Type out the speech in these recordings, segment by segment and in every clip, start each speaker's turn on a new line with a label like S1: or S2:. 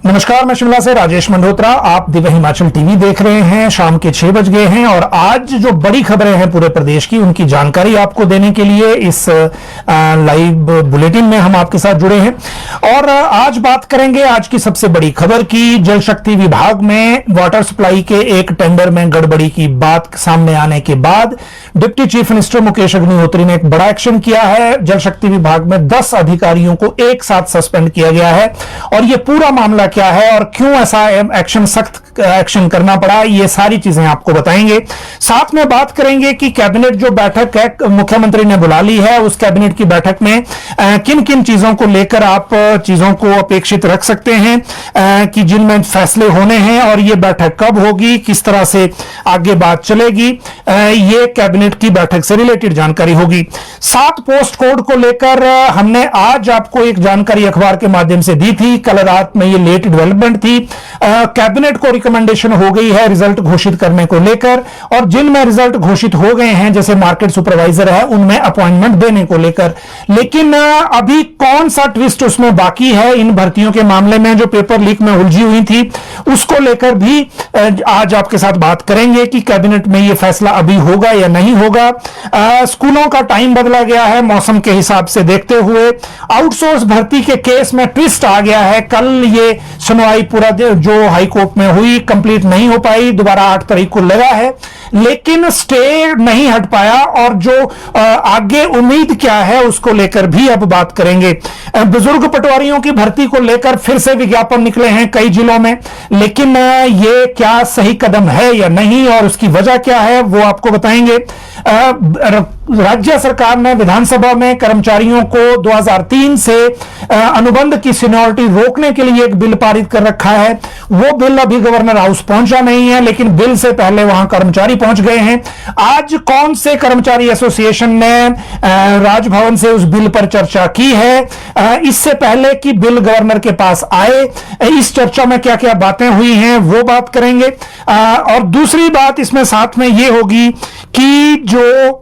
S1: नमस्कार, मैं शिमला से राजेश मंडोत्रा। आप दिव्य हिमाचल टीवी देख रहे हैं। शाम के 6 बज गए हैं और आज जो बड़ी खबरें हैं पूरे प्रदेश की, उनकी जानकारी आपको देने के लिए इस लाइव बुलेटिन में हम आपके साथ जुड़े हैं। और आज बात करेंगे आज की सबसे बड़ी खबर की। जल शक्ति विभाग में वाटर सप्लाई के एक टेंडर में गड़बड़ी की बात सामने आने के बाद deputy chief minister Mukesh Agnihotri ने एक बड़ा एक्शन किया है। जल शक्ति विभाग में 10 अधिकारियों को एक साथ सस्पेंड किया गया है और यह पूरा मामला क्या है और क्यों ऐसा एक्शन, सख्त एक्शन करना पड़ा, ये सारी चीजें आपको बताएंगे। साथ में बात करेंगे कि कैबिनेट जो बैठक है मुख्यमंत्री ने बुला ली है, उस कैबिनेट की बैठक में किन किन चीजों को लेकर आप चीजों को अपेक्षित रख सकते हैं कि जिनमें फैसले होने हैं, और ये बैठक कब होगी, किस तरह से आगे बात चलेगी, ये कैबिनेट की बैठक से रिलेटेड जानकारी होगी। 7 पोस्ट कोड को लेकर हमने आज आपको एक जानकारी अखबार के माध्यम से दी थी। कल रात में ये लेट डेवलपमेंट थी। कैबिनेट को रिकमेंडेशन हो गई है रिजल्ट घोषित करने को लेकर, और जिनमें रिजल्ट घोषित हो गए हैं जैसे मार्केट सुपरवाइजर है उनमें अपॉइंटमेंट देने को लेकर। लेकिन अभी कौन सा ट्विस्ट उसमें बाकी है इन भर्तियों के मामले में जो पेपर लीक में उलझी हुई थी, उसको लेकर भी आज आपके साथ बात करेंगे कि कैबिनेट में यह फैसला अभी होगा या नहीं होगा। स्कूलों का टाइम बदला गया है मौसम के हिसाब से देखते हुए। आउटसोर्स भर्ती के केस में ट्विस्ट आ गया है। कल ये सुनवाई पूरा जो हाई कोर्ट में हुई कंप्लीट नहीं हो पाई, दोबारा 8 तारीख को लगा है, लेकिन स्टे नहीं हट पाया। और जो आगे उम्मीद क्या है उसको लेकर भी अब बात करेंगे। बुजुर्ग पटवारियों की भर्ती को लेकर फिर से विज्ञापन निकले हैं कई जिलों में, लेकिन ये क्या सही कदम है या नहीं और उसकी वजह क्या है वो आपको बताएंगे। राज्य सरकार ने विधानसभा में कर्मचारियों को 2003 से अनुबंध की सीनियरिटी रोकने के लिए एक बिल पारित कर रखा है। वो बिल अभी गवर्नर हाउस पहुंचा नहीं है, लेकिन बिल से पहले वहां कर्मचारी पहुंच गए हैं। आज कौन से कर्मचारी एसोसिएशन ने राजभवन से उस बिल पर चर्चा की है, इससे पहले कि बिल गवर्नर के पास आए, इस चर्चा में क्या क्या बातें हुई हैं वो बात करेंगे। और दूसरी बात इसमें साथ में ये होगी कि जो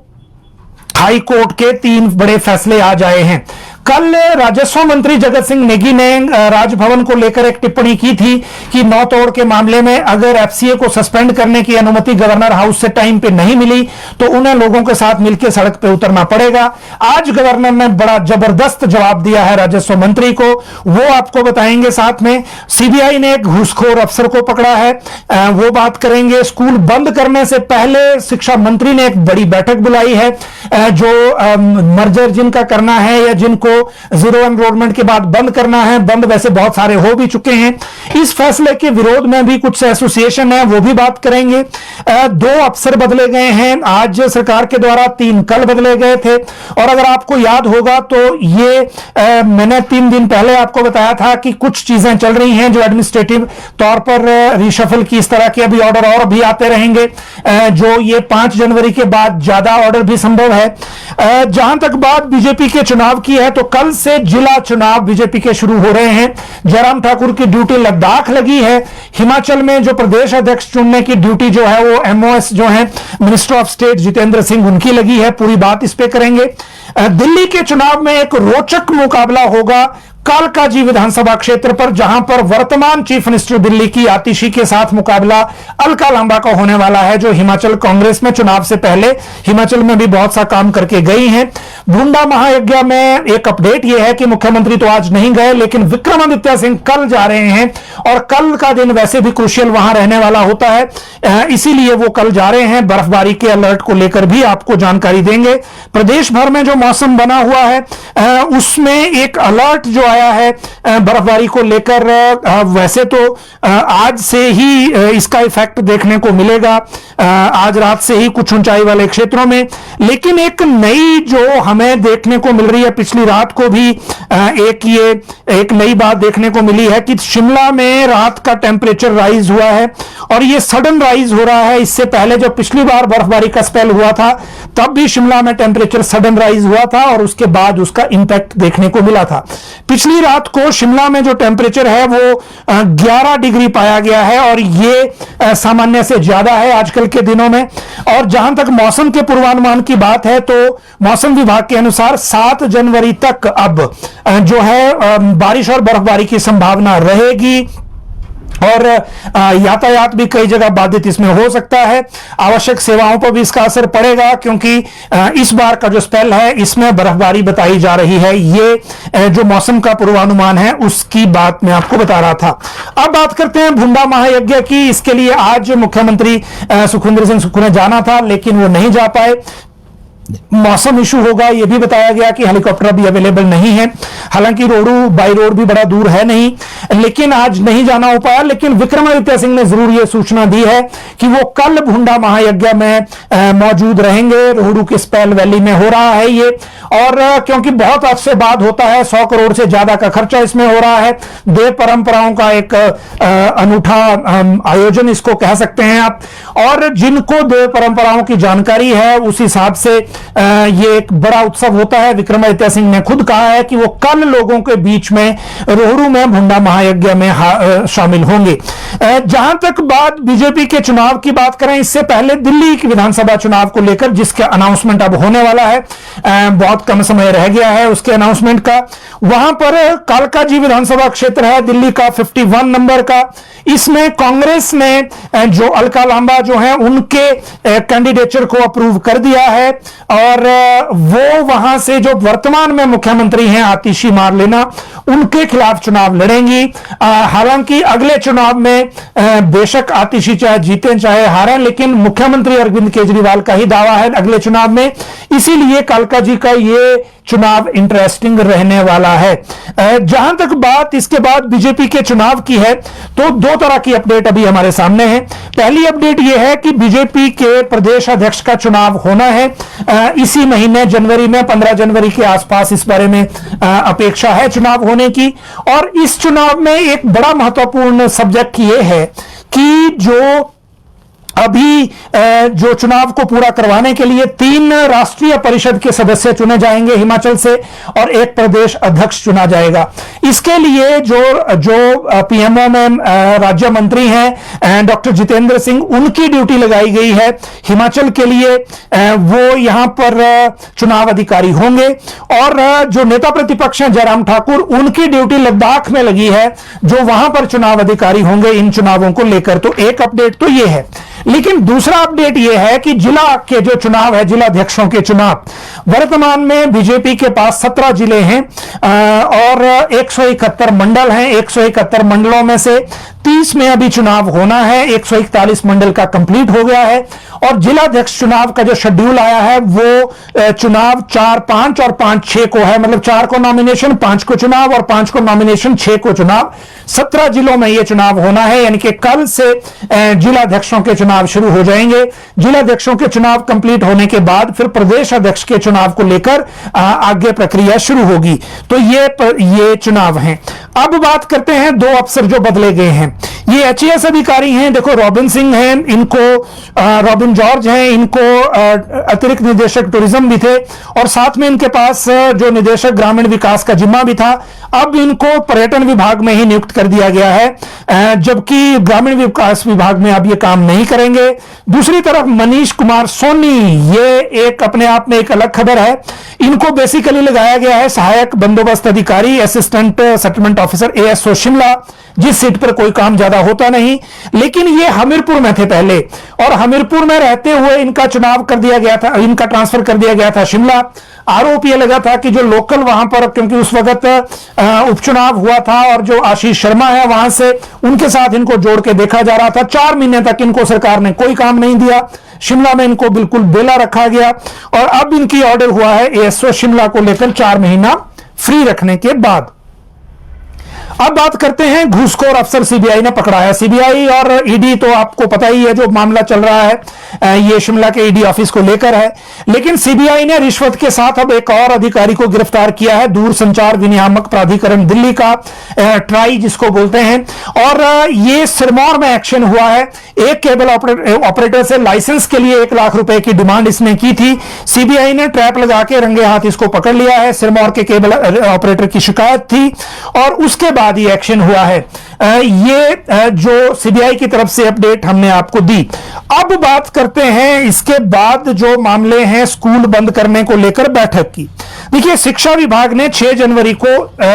S1: हाई कोर्ट के 3 बड़े फैसले आ जाए हैं। कल राजस्व मंत्री जगत सिंह नेगी ने राजभवन को लेकर एक टिप्पणी की थी कि नौ तोड़ के मामले में अगर एफसीए को सस्पेंड करने की अनुमति गवर्नर हाउस से टाइम पे नहीं मिली तो उन्हें लोगों के साथ मिलकर सड़क पे उतरना पड़ेगा। आज गवर्नर ने बड़ा जबरदस्त जवाब दिया है राजस्व मंत्री को, वो आपको बताएंगे। साथ में सीबीआई ने एक घूसखोर अफसर को पकड़ा है, वो बात करेंगे। स्कूल बंद करने से पहले शिक्षा मंत्री ने एक बड़ी बैठक बुलाई है। जो मर्जर जिनका करना है या जिनको जीरो एनरोलमेंट के बाद बंद करना है, बंद वैसे बहुत सारे हो भी चुके हैं, इस फैसले के विरोध में भी कुछ एसोसिएशन है, वो भी बात करेंगे। 2 अफसर बदले गए हैं आज सरकार के द्वारा, 3 कल बदले गए थे। और अगर आपको याद होगा तो ये मैंने 3 दिन पहले आपको बताया था कि कुछ चीजें चल रही हैं जो एडमिनिस्ट्रेटिव तौर पर रिशफल की, इस तरह के अभी ऑर्डर और भी आते रहेंगे, जो ये 5 जनवरी के बाद ज्यादा ऑर्डर भी संभव है। जहां तक बात बीजेपी के चुनाव की है तो कल से जिला चुनाव बीजेपी के शुरू हो रहे हैं। जयराम ठाकुर की ड्यूटी लद्दाख लगी है। हिमाचल में जो प्रदेश अध्यक्ष चुनने की ड्यूटी जो है वो एमओएस जो है minister of state Jitendra Singh, उनकी लगी है। पूरी बात इस पे करेंगे। दिल्ली के चुनाव में एक रोचक मुकाबला होगा कालकाजी विधानसभा क्षेत्र पर, जहां पर वर्तमान चीफ मिनिस्टर दिल्ली की आतिशी के साथ मुकाबला अलका लांबा का होने वाला है, जो हिमाचल कांग्रेस में चुनाव से पहले हिमाचल में भी बहुत सा काम करके गई हैं। भुंडा महायज्ञ में एक अपडेट यह है कि मुख्यमंत्री तो आज नहीं गए, लेकिन विक्रमादित्य सिंह कल जा रहे हैं और कल का दिन वैसे भी क्रूशियल वहां रहने वाला होता है, इसीलिए वो कल जा रहे हैं। बर्फबारी के अलर्ट को लेकर भी आपको जानकारी देंगे। प्रदेश भर में जो मौसम बना हुआ है उसमें एक अलर्ट जो आया है बर्फबारी को लेकर, वैसे तो आज से ही इसका इफेक्ट देखने को मिलेगा, आज रात से ही कुछ ऊंचाई वाले क्षेत्रों में। लेकिन एक नई जो हमें देखने को मिल रही है, पिछली रात को भी एक नई बात देखने को मिली है कि शिमला में रात का टेम्परेचर राइज हुआ है और ये सडन राइज हो रहा है। इससे पहले जब पिछली बार बर्फबारी का स्पेल हुआ था तब भी शिमला में टेम्परेचर सडन राइज हुआ था और उसके बाद उसका इंपैक्ट देखने को मिला था। पिछली रात को शिमला में जो टेम्परेचर है वो 11 डिग्री पाया गया है और ये सामान्य से ज्यादा है आजकल के दिनों में। और जहां तक मौसम के पूर्वानुमान की बात है तो मौसम विभाग के अनुसार 7 जनवरी तक अब जो है बारिश और बर्फबारी की संभावना रहेगी। और यातायात भी कई जगह बाधित इसमें हो सकता है। आवश्यक सेवाओं पर भी इसका असर पड़ेगा, क्योंकि इस बार का जो स्पेल है इसमें बर्फबारी बताई जा रही है। ये जो मौसम का पूर्वानुमान है उसकी बात मैं आपको बता रहा था। अब बात करते हैं भुंडा महायज्ञ की। इसके लिए आज मुख्यमंत्री सुखविंदर सिंह सुक्खू ने जाना था, लेकिन वो नहीं जा पाए। मौसम इशू होगा यह भी बताया गया कि हेलीकॉप्टर भी अवेलेबल नहीं है। हालांकि रोडू बाई रोड भी बड़ा दूर है नहीं, लेकिन आज नहीं जाना हो पाया। लेकिन विक्रमादित्य सिंह ने जरूर यह सूचना दी है कि वो कल भुंडा महायज्ञ में मौजूद रहेंगे। रोहडू के स्पेल वैली में हो रहा है ये, और क्योंकि बहुत अरसे बाद होता है, 100 करोड़ से ज्यादा का खर्चा इसमें हो रहा है। देव परंपराओं का एक अनूठा आयोजन इसको कह सकते हैं आप। और जिनको देव परंपराओं की जानकारी है उस हिसाब से ये एक बड़ा उत्सव होता है। विक्रमादित्य सिंह ने खुद कहा है कि वो कल लोगों के बीच में रोहडू में भुंडा महायज्ञ में शामिल होंगे। जहां तक बात बीजेपी के चुनाव की बात करें, इससे पहले दिल्ली की विधानसभा चुनाव को लेकर जिसका अनाउंसमेंट अब होने वाला है, बहुत कम समय रह गया है उसके अनाउंसमेंट का। वहां पर कालकाजी विधानसभा क्षेत्र है दिल्ली का, 51 नंबर का। इसमें कांग्रेस ने जो अलका लांबा जो है उनके कैंडिडेचर को अप्रूव कर दिया है, और वो वहां से जो वर्तमान में मुख्यमंत्री हैं आतिशी मारलेना, उनके खिलाफ चुनाव लड़ेंगी। हालांकि अगले चुनाव में बेशक आतिशी चाहे जीते चाहे हारें, लेकिन मुख्यमंत्री अरविंद केजरीवाल का ही दावा है अगले चुनाव में। इसीलिए कालका जी का ये चुनाव इंटरेस्टिंग रहने वाला है। जहां तक बात इसके बाद बीजेपी के चुनाव की है, तो दो तरह की अपडेट अभी हमारे सामने है। पहली अपडेट यह है कि बीजेपी के प्रदेश अध्यक्ष का चुनाव होना है इसी महीने जनवरी में, 15 जनवरी के आसपास इस बारे में अपेक्षा है चुनाव होने की। और इस चुनाव में एक बड़ा महत्वपूर्ण सब्जेक्ट यह है कि जो अभी जो चुनाव को पूरा करवाने के लिए 3 राष्ट्रीय परिषद के सदस्य चुने जाएंगे हिमाचल से, और एक प्रदेश अध्यक्ष चुना जाएगा। इसके लिए जो पीएमओ में राज्य मंत्री हैं डॉक्टर जितेंद्र सिंह, उनकी ड्यूटी लगाई गई है हिमाचल के लिए। वो यहां पर चुनाव अधिकारी होंगे। और जो नेता प्रतिपक्ष हैं जयराम ठाकुर, उनकी ड्यूटी लद्दाख में लगी है, जो वहां पर चुनाव अधिकारी होंगे इन चुनावों को लेकर। तो एक अपडेट तो ये है। लेकिन दूसरा अपडेट यह है कि जिला के जो चुनाव है, जिला अध्यक्षों के चुनाव, वर्तमान में बीजेपी के पास 17 जिले हैं और 171 मंडल हैं। 171 मंडलों में से 30 में अभी चुनाव होना है। 141 मंडल का कंप्लीट हो गया है। और जिला अध्यक्ष चुनाव का जो शेड्यूल आया है वो चुनाव 4, 5 और 5, 6 को है। मतलब 4 को नॉमिनेशन, 5 को चुनाव और 5 को नॉमिनेशन, 6 को चुनाव। 17 जिलों में यह चुनाव होना है, यानी कि कल से जिला अध्यक्षों के चुनाव शुरू हो जाएंगे। जिला अध्यक्षों के चुनाव कंप्लीट होने के बाद फिर प्रदेश अध्यक्ष के चुनाव को लेकर आगे प्रक्रिया शुरू होगी। तो ये चुनाव हैं। अब बात करते हैं 2 अफसर जो बदले गए हैं। ये एचएएस अधिकारी हैं। देखो, रॉबिन सिंह हैं, इनको रॉबिन जॉर्ज हैं, इनको अतिरिक्त निदेशक टूरिज्म भी थे, और साथ में इनके पास जो निदेशक ग्रामीण विकास का जिम्मा भी था। अब इनको पर्यटन विभाग में ही नियुक्त कर दिया गया है, जबकि ग्रामीण विकास विभाग में अब ये काम नहीं करेंगे। दूसरी तरफ मनीष कुमार सोनी, ये एक अपने आप में एक अलग खबर है। इनको बेसिकली लगाया गया है सहायक बंदोबस्त अधिकारी, assistant settlement officer, ASO Shimla, जिस सीट पर कोई काम ज्यादा होता नहीं। लेकिन ये हमीरपुर में थे पहले, और हमीरपुर में रहते हुए इनका चुनाव कर दिया गया था, इनका ट्रांसफर कर दिया गया था शिमला। आरोप यह लगा था कि जो लोकल वहां पर, क्योंकि उस वक्त उपचुनाव हुआ था और जो आशीष शर्मा है वहां से, उनके साथ इनको जोड़ के देखा जा रहा था। 4 महीने तक इनको सरकार ने कोई काम नहीं दिया। शिमला में इनको बिल्कुल बेला रखा गया, और अब इनकी ऑर्डर हुआ है एएसओ शिमला को लेकर 4 महीना फ्री रखने के बाद। अब बात करते हैं घूसखोर अफसर सीबीआई ने पकड़ा है। सीबीआई और ईडी तो आपको पता ही है जो मामला चल रहा है, ये शिमला के ईडी ऑफिस को लेकर है। लेकिन सीबीआई ने रिश्वत के साथ अब एक और अधिकारी को गिरफ्तार किया है, दूरसंचार विनियामक प्राधिकरण दिल्ली का, ट्राई जिसको बोलते हैं। और ये सिरमौर में एक्शन हुआ है। एक केबल ऑपरेटर से लाइसेंस के लिए 1 लाख रुपए की डिमांड इसने की थी। सीबीआई ने ट्रैप लगा के रंगे हाथ इसको पकड़ लिया है। सिरमौर के केबल ऑपरेटर की शिकायत थी, और उसके बाद बाद ये एक्शन हुआ है। ये जो सीबीआई की तरफ से अपडेट हमने आपको दी। अब बात करते हैं इसके बाद जो मामले हैं स्कूल बंद करने को लेकर बैठक की। देखिए, शिक्षा विभाग ने 6 जनवरी को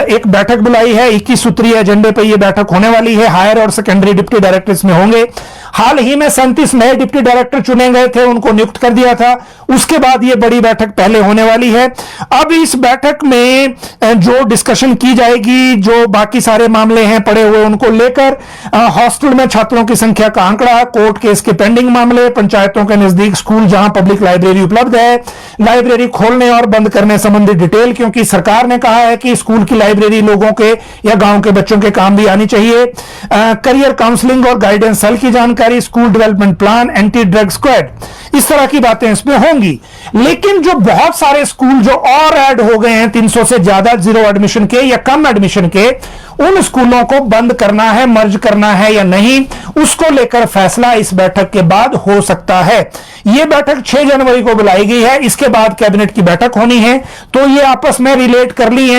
S1: एक बैठक बुलाई है। 21 सूत्रीय एजेंडे पर यह बैठक होने वाली है। हायर और सेकेंडरी डिप्टी डायरेक्टर इसमें होंगे। हाल ही में 37 नए डिप्टी डायरेक्टर चुने गए थे, उनको नियुक्त कर दिया था। उसके बाद यह बड़ी बैठक पहले होने वाली है। अब इस बैठक में जो डिस्कशन की जाएगी, जो बाकी सारे मामले हैं पड़े हुए उनको लेकर, हॉस्टल में छात्रों की संख्या का आंकड़ा, कोर्ट केस के पेंडिंग मामले, पंचायतों के नजदीक स्कूल जहां पब्लिक लाइब्रेरी उपलब्ध है, लाइब्रेरी खोलने और बंद करने संबंधी डिटेल, क्योंकि सरकार ने कहा है कि स्कूल की लाइब्रेरी लोगों के या गांव के बच्चों के काम भी आनी चाहिए। करियर काउंसलिंग और गाइडेंस सेल की जानकारी, school development plan, anti drug squad, इस तरह की बातें इसमें होंगी। लेकिन जो बहुत सारे स्कूल जो और ऐड हो गए हैं 300 से ज्यादा जीरो एडमिशन के या कम एडमिशन के, उन स्कूलों को बंद करना है, मर्ज करना है या नहीं, उसको लेकर फैसला इस बैठक के बाद हो सकता है। यह बैठक 6 जनवरी को बुलाई गई है। इसके बाद कैबिनेट की बैठक होनी है। तो ये आपस में रिलेट कर रही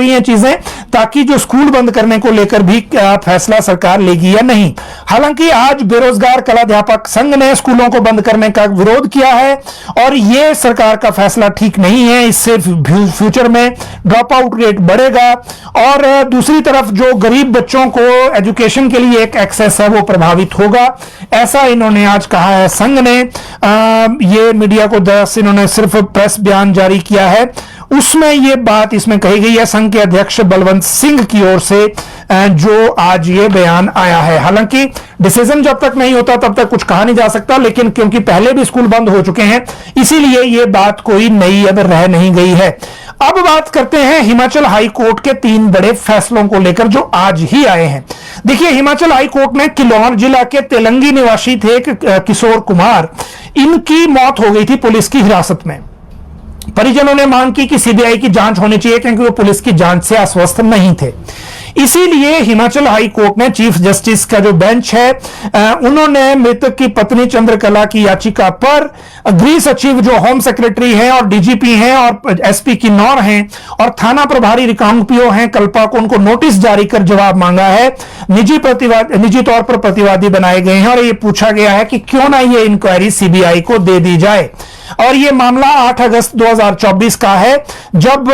S1: हैं चीजें, ताकि जो स्कूल बंद करने को लेकर भी फैसला सरकार लेगी या नहीं। हालांकि आज बेरोजगार कलाध्यापक संघ ने स्कूलों को बंद करने का विरोध किया है और यह सरकार का फैसला ठीक नहीं है। इससे फ्यूचर में ड्रॉप आउट रेट बढ़ेगा और दूसरी तरफ जो गरीब बच्चों को एजुकेशन के लिए एक एक्सेस है वो प्रभावित होगा। ऐसा इन्होंने आज कहा है संघ ने। ये मीडिया को इन्होंने सिर्फ प्रेस बयान जारी किया है, उसमें ये बात इसमें कही गई है संघ के अध्यक्ष बलवंत सिंह की ओर से, जो आज ये बयान आया है। हालांकि डिसीजन जब तक नहीं होता तब तक कुछ कहा नहीं जा सकता, लेकिन क्योंकि पहले भी स्कूल बंद हो चुके हैं इसीलिए ये बात कोई नई अब रह नहीं गई है। अब बात करते हैं हिमाचल हाई कोर्ट के 3 बड़े फैसलों को लेकर जो आज ही आए हैं। देखिए, हिमाचल हाई कोर्ट में किन्नौर जिला के तेलंगी निवासी थे किशोर कुमार, इनकी मौत हो गई थी पुलिस की हिरासत में। परिजनों ने मांग की कि सीबीआई की जांच होनी चाहिए क्योंकि वो पुलिस की जांच से आश्वस्त नहीं थे। इसीलिए हिमाचल हाई कोर्ट ने चीफ जस्टिस का जो बेंच है उन्होंने मृतक की पत्नी चंद्रकला की याचिका पर गृह सचिव जो होम सेक्रेटरी हैं और डीजीपी हैं और एसपी किन्नौर हैं और थाना प्रभारी रिकांगपियो हैं कल्पा को, उनको नोटिस जारी कर जवाब मांगा है। निजी तौर पर प्रतिवादी बनाए गए हैं और ये पूछा गया है कि क्यों ना ये इंक्वायरी सीबीआई को दे दी जाए। और ये मामला 8 अगस्त 2024 का है, जब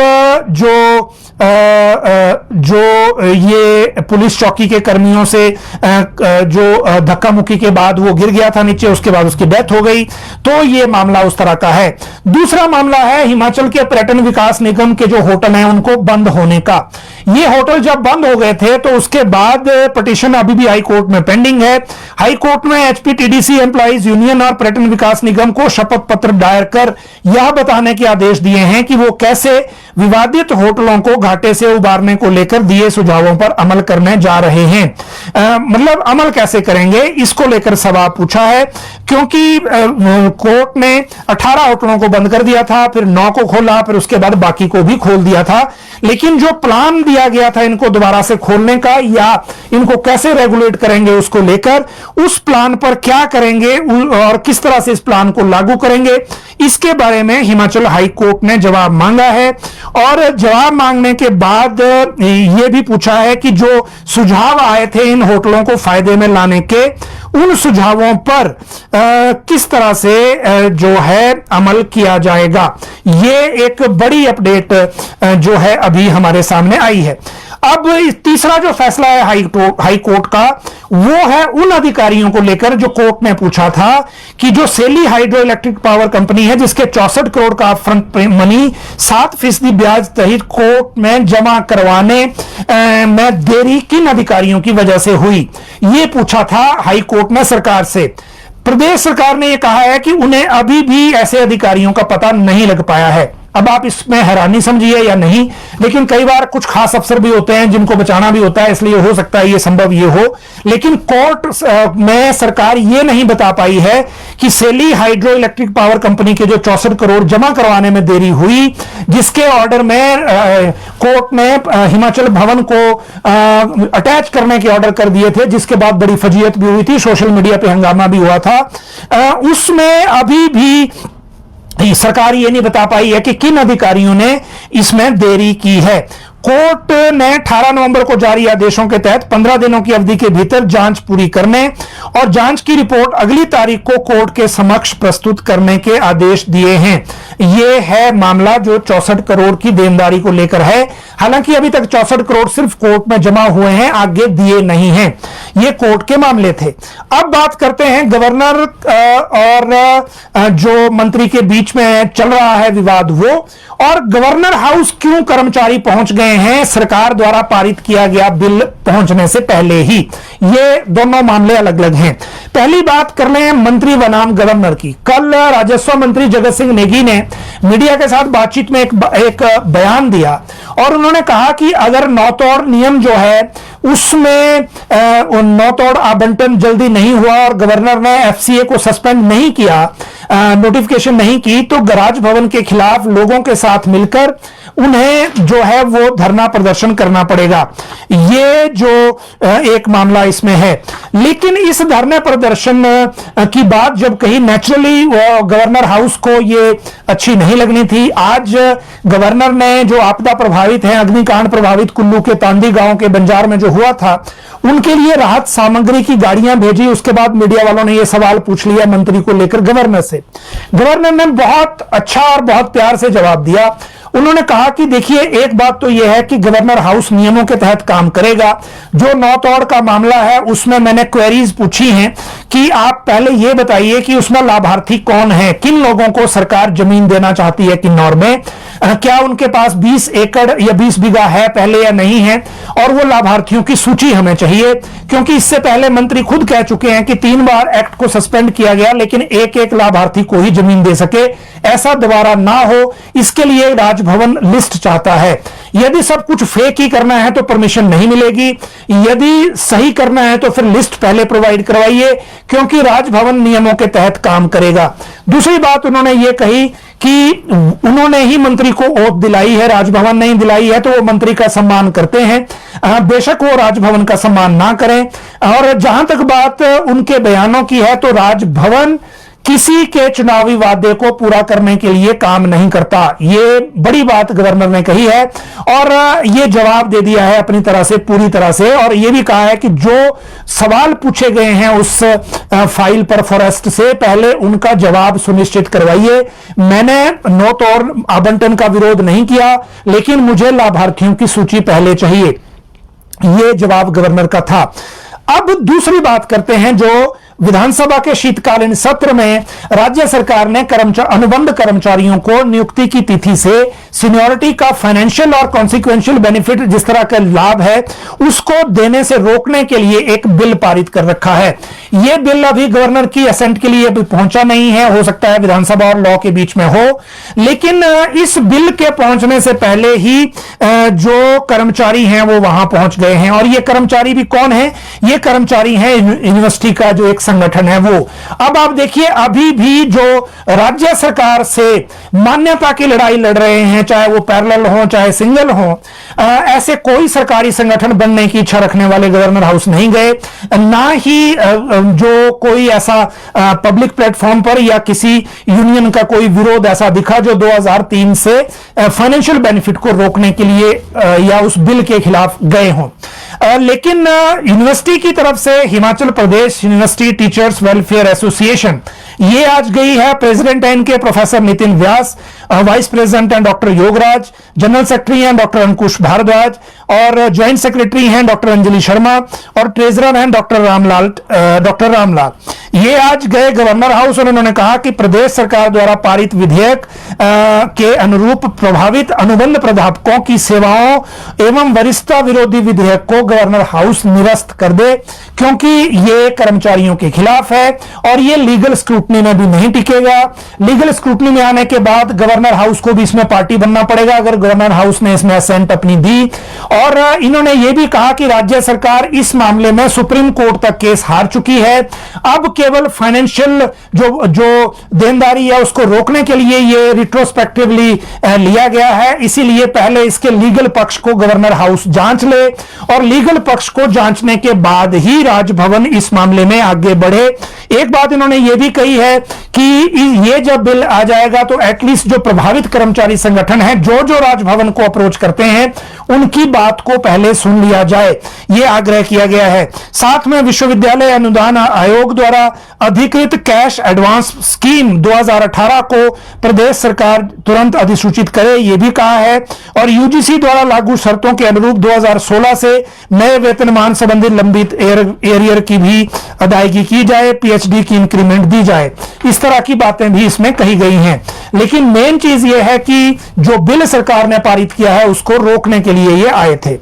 S1: जो ये पुलिस चौकी के कर्मियों से जो धक्का मुक्की के बाद वो गिर गया था नीचे, उसके बाद उसकी डेथ हो गई। तो ये मामला उस तरह का है। दूसरा मामला है हिमाचल के पर्यटन विकास निगम के जो होटल हैं उनको बंद होने का। ये होटल जब बंद हो गए थे तो उसके बाद पिटीशन अभी भी हाई कोर्ट में पेंडिंग है। हाई कोर्ट में एचपीटीडीसी एम्प्लॉइज यूनियन और पर्यटन विकास निगम को शपथ पत्र दायर कर यह बताने के आदेश दिए हैं कि वो कैसे विवादित होटलों को घाटे से उबारने को लेकर दिए सुझावों पर अमल करने जा रहे हैं। मतलब अमल कैसे करेंगे, इसको लेकर सवाल पूछा है, क्योंकि कोर्ट ने 18 होटलों को बंद कर दिया था, फिर 9 को खोला, फिर उसके बाद बाकी को भी खोल दिया था। लेकिन जो प्लान दिया गया था इनको दोबारा से खोलने का या इनको कैसे रेगुलेट करेंगे उसको लेकर, उस प्लान पर क्या करेंगे और किस तरह से इस प्लान को लागू करेंगे, इसके बारे में हिमाचल हाई कोर्ट ने जवाब मांगा है। और जवाब मांगने के बाद यह भी पूछा है कि जो सुझाव आए थे इन होटलों को फायदे में लाने के, उन सुझावों पर किस तरह से जो है अमल किया जाएगा। ये एक बड़ी अपडेट जो है अभी हमारे सामने आई है। अब तीसरा जो फैसला है हाई कोर्ट का, वो है उन अधिकारियों को लेकर जो कोर्ट ने पूछा था कि जो सेली हाइड्रो इलेक्ट्रिक पावर कंपनी है जिसके 64 करोड़ का अपफ्रंट मनी 7% ब्याज सहित कोर्ट में जमा करवाने में देरी किन अधिकारियों की वजह से हुई, ये पूछा था हाई कोर्ट ने सरकार से। प्रदेश सरकार ने यह कहा है कि उन्हें अभी भी ऐसे अधिकारियों का पता नहीं लग पाया है। अब आप इसमें हैरानी समझिए या नहीं, लेकिन कई बार कुछ खास अफसर भी होते हैं जिनको बचाना भी होता है, इसलिए हो सकता है ये संभव ये हो। लेकिन कोर्ट में सरकार ये नहीं बता पाई है कि सेली हाइड्रो इलेक्ट्रिक पावर कंपनी के जो 64 करोड़ जमा करवाने में देरी हुई, जिसके ऑर्डर में कोर्ट ने हिमाचल भवन को अटैच करने के ऑर्डर कर दिए थे, जिसके बाद बड़ी फजीयत भी हुई थी, सोशल मीडिया पे हंगामा भी हुआ था, उसमें अभी भी सरकार ये नहीं बता पाई है कि किन अधिकारियों ने इसमें देरी की है। कोर्ट ने 18 नवंबर को जारी आदेशों के तहत 15 दिनों की अवधि के भीतर जांच पूरी करने और जांच की रिपोर्ट अगली तारीख को कोर्ट के समक्ष प्रस्तुत करने के आदेश दिए हैं। यह है मामला जो 64 करोड़ की देनदारी को लेकर है। हालांकि अभी तक 64 करोड़ सिर्फ कोर्ट में जमा हुए हैं, आगे दिए नहीं हैं। ये कोर्ट के मामले थे। अब बात करते हैं गवर्नर और जो मंत्री के बीच में चल रहा है विवाद, वो और गवर्नर हाउस क्यों कर्मचारी पहुंच गए हैं सरकार द्वारा पारित किया गया बिल पहुंचने से पहले ही। ये दोनों मामले अलग अलग हैं। पहली बात कर लें मंत्री बनाम गवर्नर की। कल राजस्व मंत्री जगत सिंह नेगी ने मीडिया के साथ बातचीत में एक बयान दिया और उन्होंने कहा कि अगर नौतौड़ नियम जो है उसमें नौतौड़ आवंटन जल्दी नहीं हुआ और गवर्नर ने एफसीए को सस्पेंड नहीं किया, नोटिफिकेशन नहीं की, तो राजभवन के खिलाफ लोगों के साथ मिलकर उन्हें जो है वो धरना प्रदर्शन करना पड़ेगा। ये जो एक मामला इसमें है। लेकिन इस धरने प्रदर्शन की बात जब कही, नेचुरली गवर्नर हाउस को ये अच्छी नहीं लगनी थी। आज गवर्नर ने जो आपदा प्रभावित है, अग्निकांड प्रभावित कुल्लू के तांदी गांव के बंजार में जो हुआ था, उनके लिए राहत सामग्री की गाड़ियां भेजी। उसके बाद मीडिया वालों ने यह सवाल पूछ लिया मंत्री को लेकर गवर्नर से। गवर्नर ने बहुत अच्छा और बहुत प्यार से जवाब दिया। उन्होंने कहा कि देखिए, एक बात तो यह है कि गवर्नर हाउस नियमों के तहत काम करेगा। जो नौतौड़ का मामला है उसमें मैंने क्वेरीज पूछी हैं कि आप पहले यह बताइए कि उसमें लाभार्थी कौन है, किन लोगों को सरकार जमीन देना चाहती है किन्नौर में, क्या उनके पास 20 एकड़ या 20 बीघा है पहले या नहीं है, और वो लाभार्थियों की सूची हमें चाहिए। क्योंकि इससे पहले मंत्री खुद कह चुके हैं कि 3 बार एक्ट को सस्पेंड किया गया लेकिन एक एक लाभार्थी को ही जमीन दे सके। ऐसा दोबारा ना हो, इसके लिए राजभवन लिस्ट चाहता है। यदि सब कुछ फेक ही करना है तो परमिशन नहीं मिलेगी, यदि सही करना है तो फिर लिस्ट पहले प्रोवाइड करवाइए, क्योंकि राजभवन नियमों के तहत काम करेगा। दूसरी बात उन्होंने ये कही कि उन्होंने ही मंत्री को ओथ दिलाई है, राजभवन नहीं दिलाई है, तो वो मंत्री का सम्मान करते हैं। बेशक वो राजभवन का सम्मान ना करें। और जहां तक बात उनके बयानों की है, तो राजभवन किसी के चुनावी वादे को पूरा करने के लिए काम नहीं करता। ये बड़ी बात गवर्नर ने कही है और ये जवाब दे दिया है अपनी तरह से, पूरी तरह से। और ये भी कहा है कि जो सवाल पूछे गए हैं उस फाइल पर फॉरेस्ट से, पहले उनका जवाब सुनिश्चित करवाइए। मैंने नौतौड़ आवंटन का विरोध नहीं किया, लेकिन मुझे लाभार्थियों की सूची पहले चाहिए। यह जवाब गवर्नर का था। अब दूसरी बात करते हैं, जो विधानसभा के शीतकालीन सत्र में राज्य सरकार ने अनुबंध कर्मचारियों को नियुक्ति की तिथि से सीनियरिटी का फाइनेंशियल और कॉन्सिक्वेंशियल बेनिफिट, जिस तरह का लाभ है, उसको देने से रोकने के लिए एक बिल पारित कर रखा है। यह बिल अभी गवर्नर की असेंट के लिए अभी पहुंचा नहीं है, हो सकता है विधानसभा और लॉ के बीच में हो। लेकिन इस बिल के पहुंचने से पहले ही जो कर्मचारी हैं वो वहां पहुंच गए हैं। और ये कर्मचारी भी कौन है? ये कर्मचारी हैं यूनिवर्सिटी का जो एक संगठन है वो। अब आप देखिए, अभी भी जो राज्य सरकार से मान्यता की लड़ाई लड़ रहे हैं, चाहे वो पैरेलल हो चाहे सिंगल हो, ऐसे कोई सरकारी संगठन बनने की इच्छा रखने वाले गवर्नर हाउस नहीं गए। ना ही जो कोई ऐसा पब्लिक प्लेटफॉर्म पर या किसी यूनियन का कोई विरोध ऐसा दिखा जो 2003 से फाइनेंशियल बेनिफिट को रोकने के लिए या उस बिल के खिलाफ गए हों। लेकिन यूनिवर्सिटी की तरफ से Himachal Pradesh university teachers welfare association, ये आज गई है। प्रेसिडेंट हैं इनके प्रोफेसर नितिन व्यास, वाइस प्रेसिडेंट हैं डॉक्टर योगराज, जनरल सेक्रेटरी हैं डॉक्टर अंकुश भारद्वाज, और ज्वाइंट सेक्रेटरी हैं डॉक्टर अंजलि शर्मा, और ट्रेजरर हैं डॉक्टर रामलाल। ये आज गए गवर्नर हाउस और उन्होंने कहा कि प्रदेश सरकार द्वारा पारित विधेयक के अनुरूप प्रभावित अनुबंध प्राध्यापकों की सेवाओं एवं वरिष्ठता विरोधी विधेयक को गवर्नर हाउस निरस्त कर दे, क्योंकि ये कर्मचारियों के खिलाफ है और ये लीगल स्क्रूटनी में भी नहीं टिकेगा। लीगल स्क्रूटनी में आने के बाद गवर्नर हाउस को भी इसमें पार्टी बनना पड़ेगा, अगर गवर्नर हाउस ने इसमें असेंट अपनी दी। और इन्होंने ये भी कहा कि राज्य सरकार इस मामले में सुप्रीम कोर्ट तक केस हार चुकी है। अब केवल फाइनेंशियल जो देनदारी है उसको रोकने के लिए ये रिट्रोस्पेक्टिवली लिया गया है। इसीलिए पहले इसके लीगल पक्ष को गवर्नर हाउस जांच ले और लीगल पक्ष को जांचने के बाद ही राजभवन इस मामले में आगे बढ़े। एक बात इन्होंने ये भी कही है कि ये जब बिल आ जाएगा तो एटलीस्ट जो प्रभावित कर्मचारी संगठन है, जो राजभवन को अप्रोच करते हैं, उनकी बात को पहले सुन लिया जाए, ये आग्रह किया गया है। साथ में विश्वविद्यालय अनुदान आयोग द्वारा अधिकृत कैश एडवांस स्कीम 2018 को प्रदेश सरकार तुरंत अधिसूचित करे, ये भी कहा है। और यूजीसी द्वारा लागू शर्तों के अनुरूप 2016 से नए वेतनमान संबंधित लंबित एरियर की भी अदायगी की जाए, पीएचडी की इंक्रीमेंट दी जाए। इस तरह की बातें भी इसमें कही गई हैं। लेकिन मेन चीज यह है कि जो बिल सरकार ने पारित किया है उसको रोकने के लिए ये आए थे।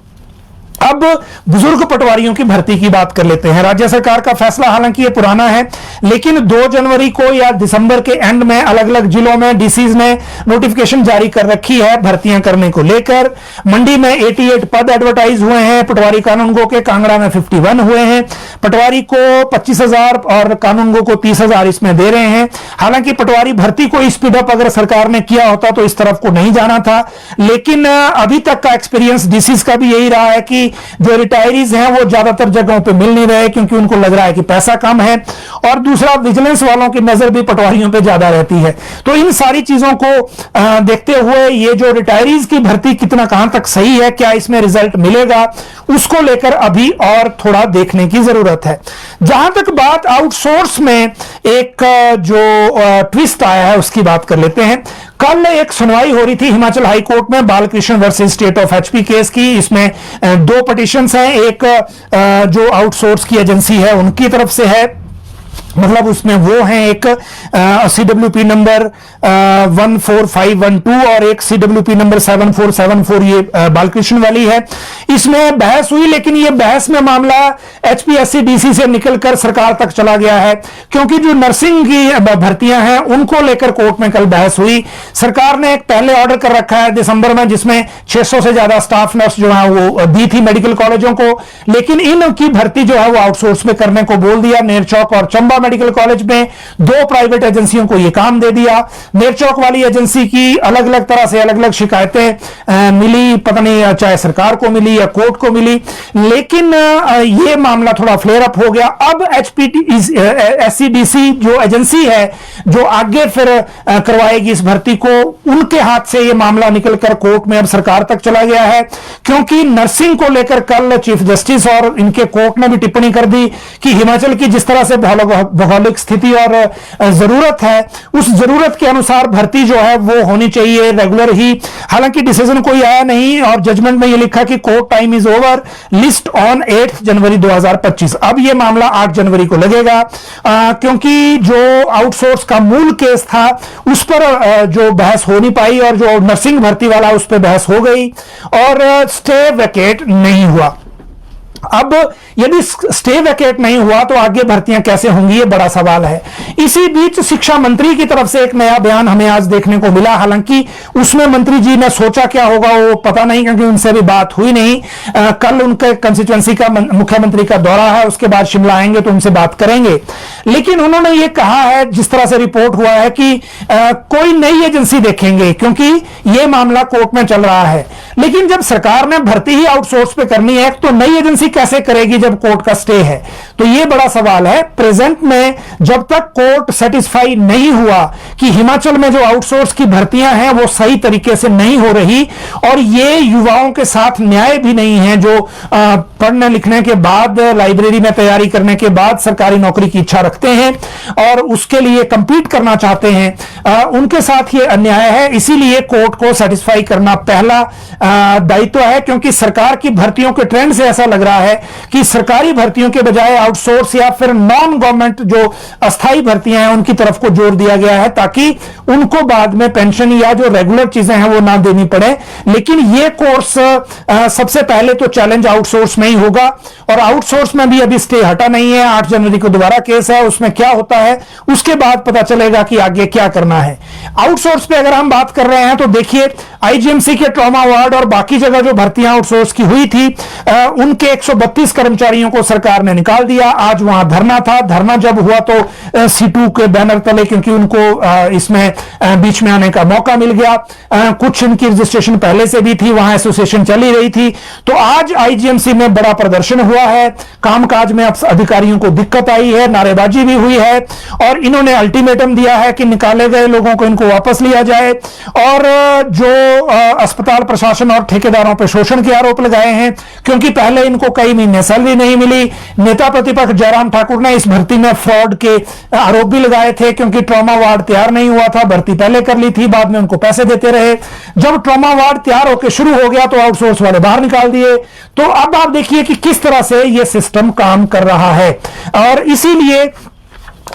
S1: अब बुजुर्ग पटवारियों की भर्ती की बात कर लेते हैं। राज्य सरकार का फैसला हालांकि ये पुराना है, लेकिन 2 जनवरी को या दिसंबर के एंड में अलग अलग जिलों में डीसीज ने नोटिफिकेशन जारी कर रखी है भर्तियां करने को लेकर। मंडी में 88 पद एडवर्टाइज हुए हैं, पटवारी कानूनगो के कांगड़ा में 51 हुए हैं। पटवारी को 25,000 और कानूनगो को 30,000 इसमें दे रहे हैं। हालांकि पटवारी भर्ती को स्पीडअप अगर सरकार ने किया होता तो इस तरफ को नहीं जाना था, लेकिन अभी तक का एक्सपीरियंस डीसीज का भी यही रहा है कि जो रिटायरीज हैं वो ज्यादातर जगहों पे मिल नहीं रहे, क्योंकि उनको लग रहा है कि पैसा कम है, और दूसरा विजिलेंस वालों की नजर भी पटवारियों पे ज्यादा रहती है। तो इन सारी चीजों को देखते हुए ये जो रिटायरीज की भर्ती कितना कहां तक सही है, क्या इसमें रिजल्ट मिलेगा, उसको लेकर अभी और थोड़ा देखने की जरूरत है। जहां तक बात आउटसोर्स में एक जो ट्विस्ट आया है उसकी बात कर लेते हैं। कल एक सुनवाई हो रही थी हिमाचल हाई कोर्ट में Balkrishna versus state of HP case की। इसमें 2 पिटीशंस हैं, एक जो आउटसोर्स की एजेंसी है उनकी तरफ से है, मतलब उसमें वो है एक CWP नंबर 14512 और एक CWP नंबर 7474, ये बालकृष्ण वाली है। इसमें बहस हुई, लेकिन ये बहस में मामला HPSC-DC से निकलकर सरकार तक चला गया है, क्योंकि जो नर्सिंग की भर्तियां हैं उनको लेकर कोर्ट में कल बहस हुई। सरकार ने एक पहले ऑर्डर कर रखा है दिसंबर में, जिसमें 600 से ज्यादा स्टाफ नर्स जो है वो दी थी मेडिकल कॉलेजों को, लेकिन इनकी भर्ती जो है वो आउटसोर्स में करने को बोल दिया। नेरचौक और चंबा मेडिकल कॉलेज में 2 प्राइवेट एजेंसियों को यह काम दे दिया। नेरचौक वाली एजेंसी की अलग अलग तरह से अलग अलग शिकायतें मिली, पता नहीं चाहे सरकार को मिली या कोर्ट को मिली, लेकिन यह मामला थोड़ा फ्लेयर अप हो गया। अब HPSC-DC जो एजेंसी है जो आगे फिर करवाएगी इस भर्ती को, उनके हाथ से यह मामला निकलकर कोर्ट में अब सरकार तक चला गया है, क्योंकि नर्सिंग को लेकर कल चीफ जस्टिस और इनके कोर्ट ने भी टिप्पणी कर दी कि हिमाचल की जिस तरह से भौगोलिक स्थिति और जरूरत है, उस जरूरत के अनुसार भर्ती जो है वो होनी चाहिए रेगुलर ही। हालांकि डिसीजन कोई आया नहीं और जजमेंट में ये लिखा कि court time is over, list on 8 जनवरी 2025। अब ये मामला 8 जनवरी को लगेगा, क्योंकि जो आउटसोर्स का मूल केस था उस पर जो बहस हो नहीं पाई और जो नर्सिंग भर्ती वाला उस पर बहस हो गई और स्टे वैकेट नहीं हुआ। अब यदि स्टे वैकेट नहीं हुआ तो आगे भर्तियां कैसे होंगी, ये बड़ा सवाल है। इसी बीच शिक्षा मंत्री की तरफ से एक नया बयान हमें आज देखने को मिला। हालांकि उसमें मंत्री जी ने सोचा क्या होगा वो पता नहीं, क्योंकि उनसे भी बात हुई नहीं। कल उनके कंस्टिट्यूएंसी का मुख्यमंत्री का दौरा है, उसके बाद शिमला आएंगे तो उनसे बात करेंगे। लेकिन उन्होंने ये कहा है, जिस तरह से रिपोर्ट हुआ है, कि कोई नई एजेंसी देखेंगे, क्योंकि ये मामला कोर्ट में चल रहा है। लेकिन जब सरकार ने भर्ती ही आउटसोर्स पे करनी है तो नई एजेंसी कैसे करेगी जब कोर्ट का स्टे है? तो यह बड़ा सवाल है। प्रेजेंट में जब तक कोर्ट सेटिस्फाई नहीं हुआ कि हिमाचल में जो आउटसोर्स की भर्तियां हैं वो सही तरीके से नहीं हो रही, और ये युवाओं के साथ न्याय भी नहीं है जो पढ़ने लिखने के बाद, लाइब्रेरी में तैयारी करने के बाद सरकारी नौकरी की इच्छा रखते हैं और उसके लिए कंपीट करना चाहते हैं, उनके साथ ये अन्याय है। इसीलिए कोर्ट को सेटिस्फाई करना पहला दायित्व है, क्योंकि सरकार की भर्तियों के ट्रेंड से ऐसा लग रहा है कि सरकारी भर्तियों के बजाय आउटसोर्स या फिर नॉन गवर्नमेंट जो अस्थायी भर्तियां हैं उनकी तरफ को जोर दिया गया है, ताकि उनको बाद में पेंशन या जो रेगुलर चीजें हैं वो ना देनी पड़े। लेकिन ये कोर्स सबसे पहले तो चैलेंज आउटसोर्स में ही होगा, और आउटसोर्स में भी अभी स्टे हटा नहीं है। 8 जनवरी को दोबारा केस है, उसमें क्या होता है उसके बाद पता चलेगा कि आगे क्या करना है। आउटसोर्स पे अगर हम बात कर रहे हैं तो देखिए, IGMC के ट्रॉमा वार्ड और बाकी जगह जो भर्तियां आउटसोर्स की हुई थी, उनके 132 कर्मचारियों को सरकार ने निकाल दिया। आज वहां धरना था। धरना जब हुआ तो सीटू के बैनर तले, क्योंकि उनको इसमें बीच में आने का मौका मिल गया। कुछ इनकी रजिस्ट्रेशन पहले से भी थी, वहां एसोसिएशन चली रही थी। तो आज आईजीएमसी में बड़ा प्रदर्शन हुआ है। कामकाज में अधिकारियों को दिक्कत आई है, नारेबाजी भी हुई है और इन्होंने अल्टीमेटम दिया है कि निकाले गए लोगों को इनको वापस लिया जाए। और जो अस्पताल प्रशासन और ठेकेदारों पर शोषण के आरोप लगाए हैं, क्योंकि पहले इनको कई महीने सैलरी नहीं मिली। नेता प्रतिपक्ष जयराम ठाकुर ने इस भर्ती में फ्रॉड के आरोप भी लगाए थे, क्योंकि ट्रॉमा वार्ड तैयार नहीं हुआ था, भर्ती पहले कर ली थी, बाद में उनको पैसे देते रहे। जब ट्रॉमा वार्ड तैयार होकर शुरू हो गया तो आउटसोर्स वाले बाहर निकाल दिए। तो अब आप देखिए कि किस तरह से यह सिस्टम काम कर रहा है और इसीलिए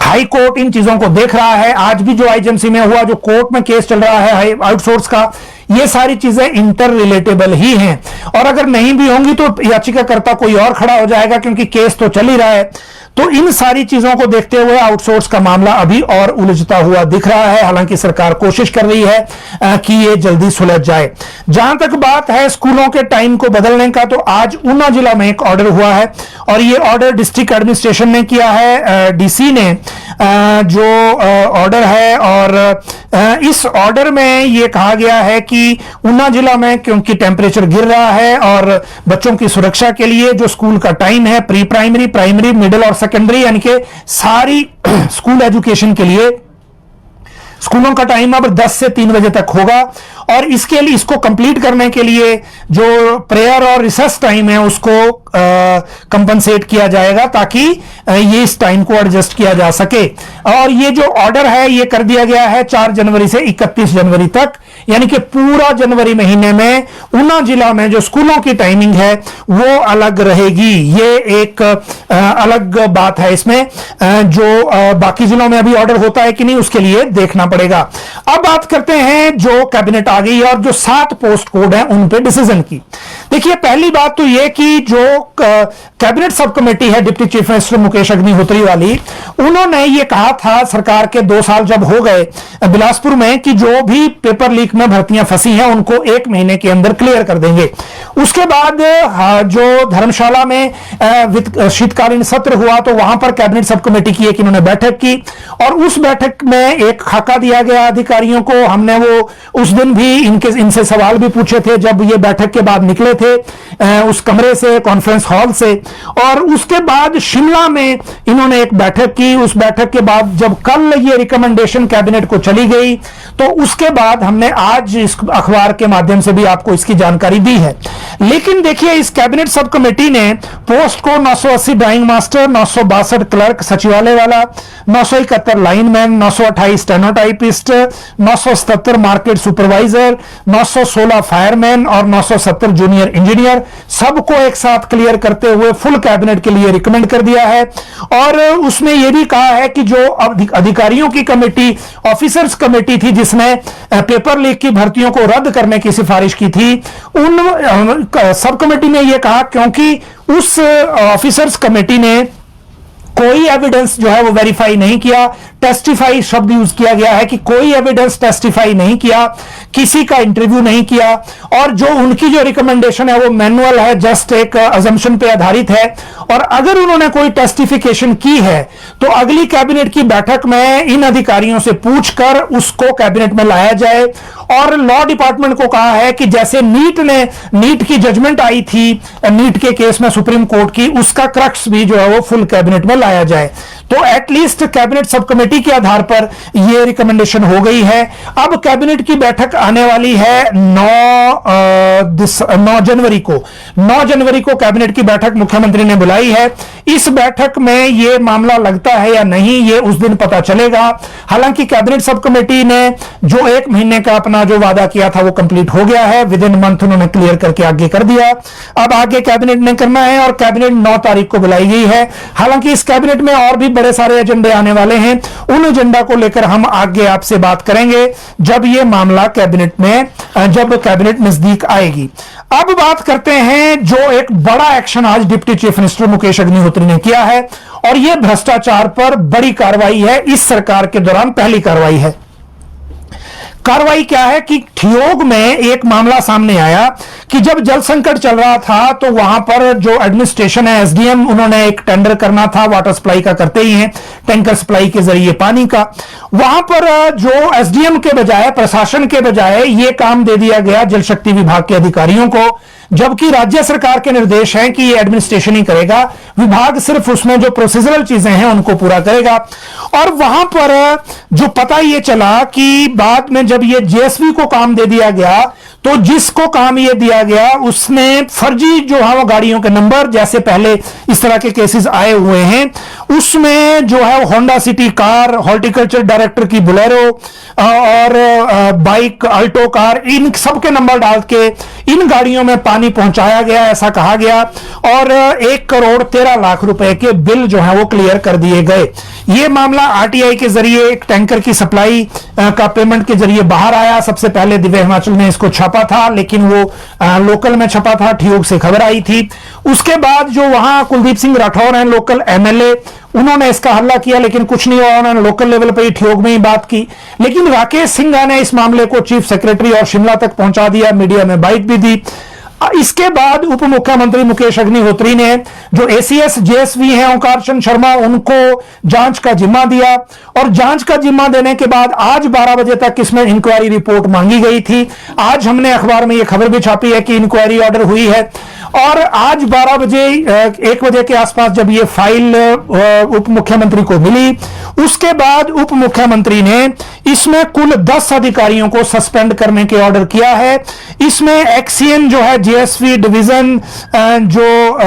S1: हाई कोर्ट इन चीजों को देख रहा है। आज भी जो आईजीएमसी में हुआ, जो कोर्ट में केस चल रहा है आउटसोर्स का, ये सारी चीजें इंटर रिलेटेबल ही हैं और अगर नहीं भी होंगी तो याचिकाकर्ता कोई और खड़ा हो जाएगा, क्योंकि केस तो चल ही रहा है। तो इन सारी चीजों को देखते हुए आउटसोर्स का मामला अभी और उलझता हुआ दिख रहा है। हालांकि सरकार कोशिश कर रही है कि ये जल्दी सुलझ जाए। जहां तक बात है स्कूलों के टाइम को बदलने का, तो आज ऊना जिला में एक ऑर्डर हुआ है और ये ऑर्डर डिस्ट्रिक्ट एडमिनिस्ट्रेशन ने किया है, डीसी ने जो ऑर्डर है। और इस ऑर्डर में ये कहा गया है कि ऊना जिला में क्योंकि टेम्परेचर गिर रहा है और बच्चों की सुरक्षा के लिए जो स्कूल का टाइम है, प्री प्राइमरी, प्राइमरी, मिडिल और सेकेंडरी, यानी कि सारी स्कूल एजुकेशन के लिए स्कूलों का टाइम अब 10 से 3 बजे तक होगा और इसके लिए, इसको कंप्लीट करने के लिए जो प्रेयर और रिसेस टाइम है उसको कंपनसेट किया जाएगा, ताकि ये इस टाइम को एडजस्ट किया जा सके। और ये जो ऑर्डर है ये कर दिया गया है 4 जनवरी से 31 जनवरी तक, यानी कि पूरा जनवरी महीने में ऊना जिला में जो स्कूलों की टाइमिंग है वो अलग रहेगी। ये एक अलग बात है इसमें, जो बाकी जिलों में अभी ऑर्डर होता है कि नहीं उसके लिए देखना पड़ेगा। अब बात करते हैं जो कैबिनेट आ गई और जो 7 पोस्ट कोड हैं उन पे डिसीजन की। देखिए पहली बात तो ये कि जो कैबिनेट सब कमेटी है deputy chief minister Mukesh Agnihotri वाली, उन्होंने ये कहा था सरकार के 2 साल जब हो गए बिलासपुर में कि जो भी पेपर लीक में भर्तियां फंसी हैं उनको 1 महीने के अंदर क्लियर कर देंगे। उसके बाद जो धर्मशाला में शीतकालीन सत्र हुआ तो वहां पर कैबिनेट सब कमेटी की एक इन्होंने बैठक की और उस बैठक में एक खाका दिया गया अधिकारियों को। हमने वो उस दिन भी इनसे सवाल भी पूछे थे जब ये बैठक के बाद निकले थे उस कमरे से, कॉन्फ्रेंस हॉल से। और उसके बाद शिमला में इन्होंने एक बैठक की। उस बैठक के बाद जब कल ये रिकमेंडेशन कैबिनेट को चली गई तो उसके बाद हमने आज इस अखबार के माध्यम से भी आपको इसकी जानकारी दी है। लेकिन देखिए इस कैबिनेट सब कमेटी ने पोस्ट को 980 ड्राइंग मास्टर, 962 क्लर्क सचिवालय वाला, 971 lineman, 928 stenotypist, 977 market supervisor, 916 fireman और 970 जूनियर इंजीनियर सबको एक साथ क्लियर करते हुए फुल कैबिनेट के लिए रिकमेंड कर दिया है। और उसमें यह भी कहा है कि जो अधिकारियों की कमेटी, ऑफिसर्स कमेटी थी जिसने पेपर लीक की भर्तियों को रद्द करने की सिफारिश की थी, उन सब कमेटी ने यह कहा क्योंकि उस ऑफिसर्स कमेटी ने कोई एविडेंस जो है वो वेरीफाई नहीं किया। टेस्टिफाई शब्द यूज किया गया है कि कोई एविडेंस टेस्टिफाई नहीं किया, किसी का इंटरव्यू नहीं किया और जो उनकी जो रिकमेंडेशन है वो मैनुअल है, जस्ट एक अजम्पशन पे आधारित है। और अगर उन्होंने कोई टेस्टिफिकेशन की है तो अगली कैबिनेट की बैठक में इन अधिकारियों से पूछकर उसको कैबिनेट में लाया जाए। और लॉ डिपार्टमेंट को कहा है कि जैसे नीट की जजमेंट आई थी नीट के केस में सुप्रीम कोर्ट की, उसका क्रक्स भी जो है वो फुल कैबिनेट में लाया जाए। तो एटलीस्ट कैबिनेट सब कमेटी के आधार पर यह रिकमेंडेशन हो गई है। अब कैबिनेट की बैठक आने वाली है 9 जनवरी को। 9 जनवरी को कैबिनेट की बैठक मुख्यमंत्री ने बुलाई है। इस बैठक में यह मामला लगता है या नहीं ये उस दिन पता चलेगा। हालांकि कैबिनेट सब कमेटी ने जो 1 महीने का अपना जो वादा किया था वो कंप्लीट हो गया है, विद इन मंथ उन्होंने क्लियर करके आगे कर दिया। अब आगे कैबिनेट ने करना है और कैबिनेट 9 तारीख को बुलाई गई है। हालांकि इस कैबिनेट में और भी बड़े सारे एजेंडे आने वाले हैं, उन एजेंडा को लेकर हम आगे आपसे बात करेंगे जब यह मामला कैबिनेट में, जब कैबिनेट नजदीक आएगी। अब बात करते हैं जो एक बड़ा एक्शन आज deputy chief minister Mukesh Agnihotri ने किया है और यह भ्रष्टाचार पर बड़ी कार्रवाई है। इस सरकार के दौरान पहली कार्रवाई है। कार्रवाई क्या है कि ठियोग में एक मामला सामने आया कि जब जल संकट चल रहा था तो वहां पर जो एडमिनिस्ट्रेशन है, एसडीएम, उन्होंने एक टेंडर करना था, वाटर सप्लाई का करते ही हैं, टैंकर सप्लाई के जरिए पानी का। वहां पर जो एसडीएम के बजाय, प्रशासन के बजाय ये काम दे दिया गया जल शक्ति विभाग के अधिकारियों को, जबकि राज्य सरकार के निर्देश हैं कि ये एडमिनिस्ट्रेशन ही करेगा, विभाग सिर्फ उसमें जो प्रोसीजरल चीजें हैं उनको पूरा करेगा। और वहां पर जो पता ये चला कि बाद में जब ये जेएसवी को काम दे दिया गया तो जिसको काम ये दिया गया उसने फर्जी जो है वो गाड़ियों के नंबर, जैसे पहले इस तरह के केसेस आए हुए हैं, उसमें जो है Honda city car, horticulture director की बुलेरो और बाइक अल्टो कार, इन सब के नंबर डाल के इन गाड़ियों में पानी पहुंचाया गया, ऐसा कहा गया। और 1,13,00,000 रुपए के बिल जो है वो क्लियर कर दिए गए। ये मामला आरटीआई के जरिए एक टैंकर की सप्लाई का पेमेंट के जरिए बाहर आया। सबसे पहले दिव्य हिमाचल ने इसको छापा था, लेकिन वो लोकल में छपा था, ठियोग से खबर आई थी। उसके बाद जो वहां कुलदीप सिंह राठौर हैं, लोकल एमएलए, उन्होंने इसका हल्ला किया, लेकिन कुछ नहीं हुआ, उन्होंने लोकल लेवल पर ही ठियोग में ही बात की। लेकिन राकेश सिंघा ने इस मामले को चीफ सेक्रेटरी और शिमला तक पहुंचा दिया, मीडिया में बाइट भी दी। इसके बाद उप मुख्यमंत्री मुकेश अग्निहोत्री ने जो एसीएस जेएसवी हैं ओंकार चंद शर्मा, उनको जांच का जिम्मा दिया। और जांच का जिम्मा देने के बाद आज 12 बजे तक इसमें इंक्वायरी रिपोर्ट मांगी गई थी। आज हमने अखबार में यह खबर भी छापी है कि इंक्वायरी ऑर्डर हुई है। और आज 12 बजे 1 बजे के आसपास जब ये फाइल उप मुख्यमंत्री को मिली, उसके बाद उप मुख्यमंत्री ने इसमें कुल 10 अधिकारियों को सस्पेंड करने के ऑर्डर किया है। इसमें एक्सीएन जो है जेएसवी डिवीजन, जो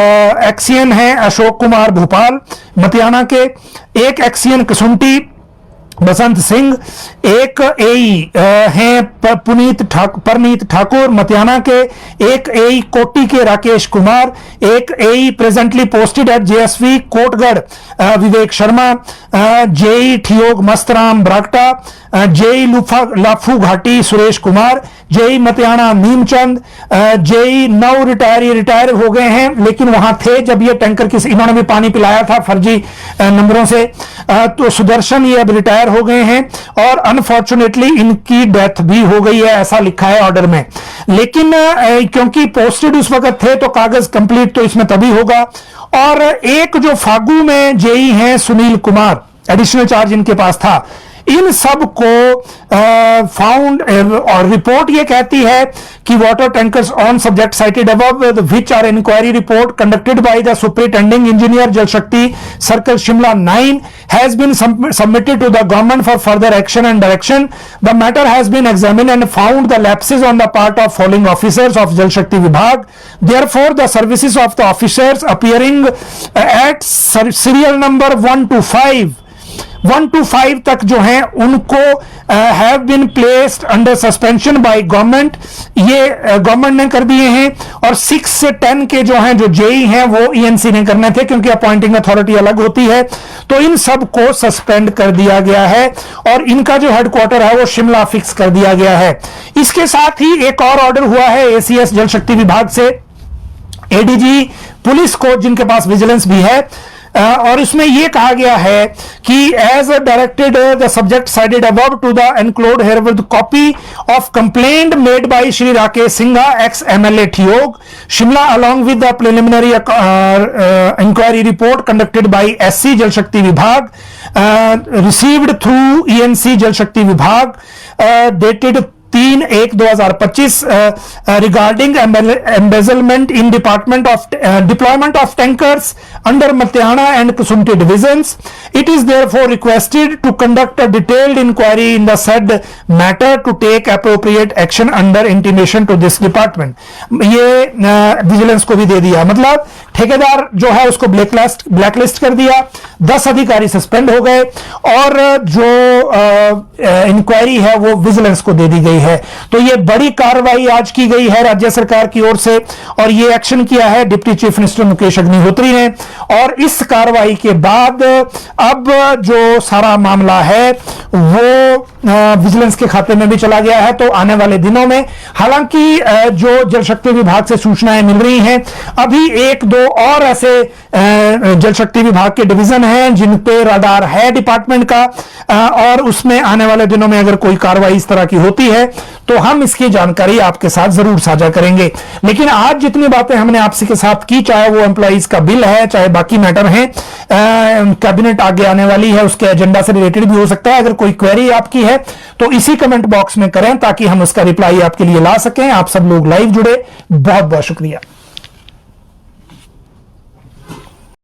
S1: एक्सीएन है अशोक कुमार भोपाल मतियाना के, एक एक्सीएन कसुंटी बसंत सिंह, एक एई हैं परनीत ठाकुर मतियाना के, एक एई कोटी के राकेश कुमार, एक AE presently posted at JSV Kotgarh Vivek Sharma, JE Theog Mastram Brakta, JE Laphu Ghati Suresh Kumar, JE Matiyana Neemchand, JE 9 retire हो गए हैं, लेकिन वहां थे जब ये टैंकर इन्होंने भी पानी पिलाया था फर्जी नंबरों से। तो सुदर्शन ये अब रिटायर हो गए हैं और अनफॉर्चुनेटली इनकी डेथ भी हो गई है, ऐसा लिखा है ऑर्डर में। लेकिन क्योंकि पोस्टेड उस वक्त थे तो कागज कंप्लीट तो इसमें तभी होगा। और एक जो फागू में जेई हैं सुनील कुमार, एडिशनल चार्ज इनके पास था, इन सब को फाउंड और रिपोर्ट ये कहती है कि water tankers on subject cited above which are inquiry report conducted by the superintending engineer Jal Shakti circle Shimla 9 has been submitted to the government for further action and direction. The matter has been examined and found the lapses on the part of following officers of Jal Shakti Vibhag. Therefore, the services of the officers appearing at serial number 1 to 5 तक जो हैं उनको have been placed under suspension by government, ये government ने कर दिए हैं। और 6 से 10 के जो हैं, जो जेई हैं, वो ईएनसी ने करने थे क्योंकि अपॉइंटिंग अथॉरिटी अलग होती है। तो इन सब को सस्पेंड कर दिया गया है और इनका जो हेडक्वार्टर है वो शिमला फिक्स कर दिया गया है। इसके साथ ही एक और ऑर्डर हुआ है एसीएस जल शक्ति विभाग से एडीजी पुलिस को, जिनके पास विजिलेंस भी है, और इसमें यह कहा गया है कि as directed the subject cited above to the enclosed herewith copy of complaint made by Shri Rakesh Singha ex MLA Theog Shimla along with the preliminary inquiry report conducted by SC Jal Shakti Vibhag received through ENC Jal Shakti Vibhag dated 3/1/2025 regarding embezzlement in deployment of tankers under Matiana and Kusunti divisions. It is therefore requested to conduct a detailed inquiry in the said matter to take appropriate action under intimation to this department. ये vigilance को भी दे दिया, मतलब ठेकेदार जो है उसको blacklist कर दिया, 10 अधिकारी सस्पेंड हो गए और जो इंक्वायरी है वो विजिलेंस को दे दी गई है। तो ये बड़ी कार्रवाई आज की गई है राज्य सरकार की ओर से और ये एक्शन किया है deputy chief minister Mukesh Agnihotri ने। और इस कार्रवाई के बाद अब जो सारा मामला है वो विजिलेंस के खाते में भी चला गया है। तो आने वाले दिनों में, हालांकि जो जल शक्ति विभाग से सूचनाएं मिल रही हैं, अभी 1-2 और ऐसे जल शक्ति विभाग के डिवीजन हैं जिन पे रडार है डिपार्टमेंट का, और उसमें आने वाले दिनों में अगर कोई कार्रवाई इस तरह की होती है तो हम इसकी जानकारी आपके साथ जरूर साझा करेंगे। लेकिन आज जितनी बातें हमने आपसे के साथ की, चाहे वो एम्प्लॉइज का बिल है, चाहे बाकी मैटर है, कैबिनेट आगे आने वाली है, उसके एजेंडा से रिलेटेड भी हो सकता है। अगर कोई क्वेरी आपकी है तो इसी कमेंट बॉक्स में करें ताकि हम उसका रिप्लाई आपके लिए ला सकें। आप सब लोग लाइव जुड़े, बहुत बहुत शुक्रिया।